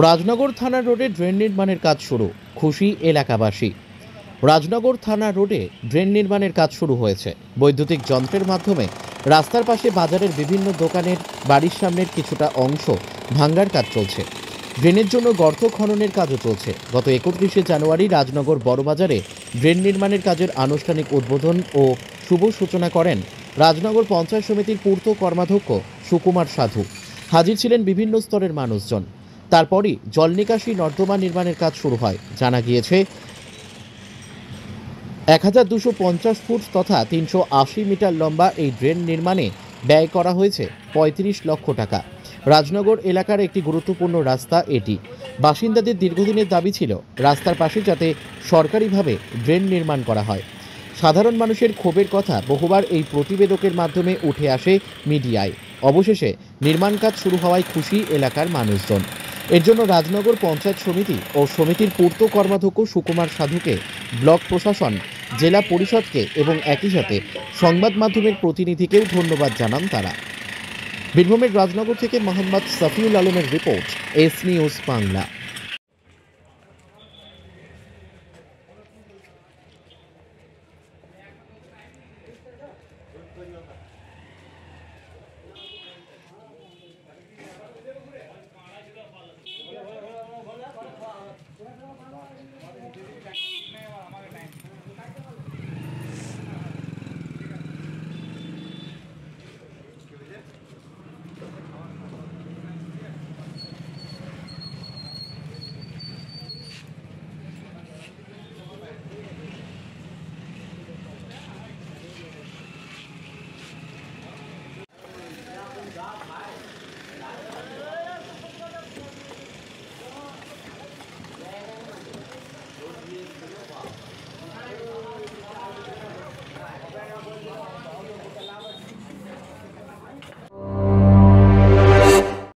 রাজনগর থানা রোডে ড্রেন নির্মাণের কাজ শুরু, খুশি এলাকাবাসী। রাজনগর থানা রোডে ড্রেন নির্মাণের কাজ শুরু হয়েছে। বৈদ্যুতিক যন্ত্রের মাধ্যমে রাস্তার পাশে বাজারের বিভিন্ন দোকানের বাড়ির সামনের কিছুটা অংশ ভাঙ্গার কাজ চলছে। ড্রেনের জন্য গর্ত খননের কাজও চলছে। গত 31শে জানুয়ারি রাজনগর বড়বাজারে ড্রেন নির্মাণের কাজের আনুষ্ঠানিক উদ্বোধন ও শুভ সূচনা করেন রাজনগর পঞ্চায়েত সমিতির পূর্ত কর্মাধ্যক্ষ সুকুমার সাধু। হাজির ছিলেন বিভিন্ন স্তরের মানুষজন। তারপরই জল নিকাশি নর্দমা নির্মাণের কাজ শুরু হয়। জানা গিয়েছে 1250 ফুট তথা 380 মিটার লম্বা এই ড্রেন নির্মাণে ব্যয় করা হয়েছে 35 লক্ষ টাকা। রাজনগর এলাকার একটি গুরুত্বপূর্ণ রাস্তা এটি। বাসিন্দাদের দীর্ঘদিনের দাবি ছিল রাস্তার পাশে যাতে সরকারিভাবে ড্রেন নির্মাণ করা হয়। সাধারণ মানুষের ক্ষোভের কথা বহুবার এই প্রতিবেদকের মাধ্যমে উঠে আসে মিডিয়ায়। অবশেষে নির্মাণ কাজ শুরু হওয়ায় খুশি এলাকার মানুষজন। এর জন্য রাজনগর পঞ্চায়েত সমিতি ও সমিতির পূর্ত কর্মাধ্যক্ষ সুকুমার সাধুকে, ব্লক প্রশাসন, জেলা পরিষদকে এবং একই সাথে সংবাদ মাধ্যমের প্রতিনিধিকেও ধন্যবাদ জানান তারা। বীরভূমের রাজনগর থেকে মোহাম্মদ সাফিউল আলমের রিপোর্ট, এস নিউজ বাংলা।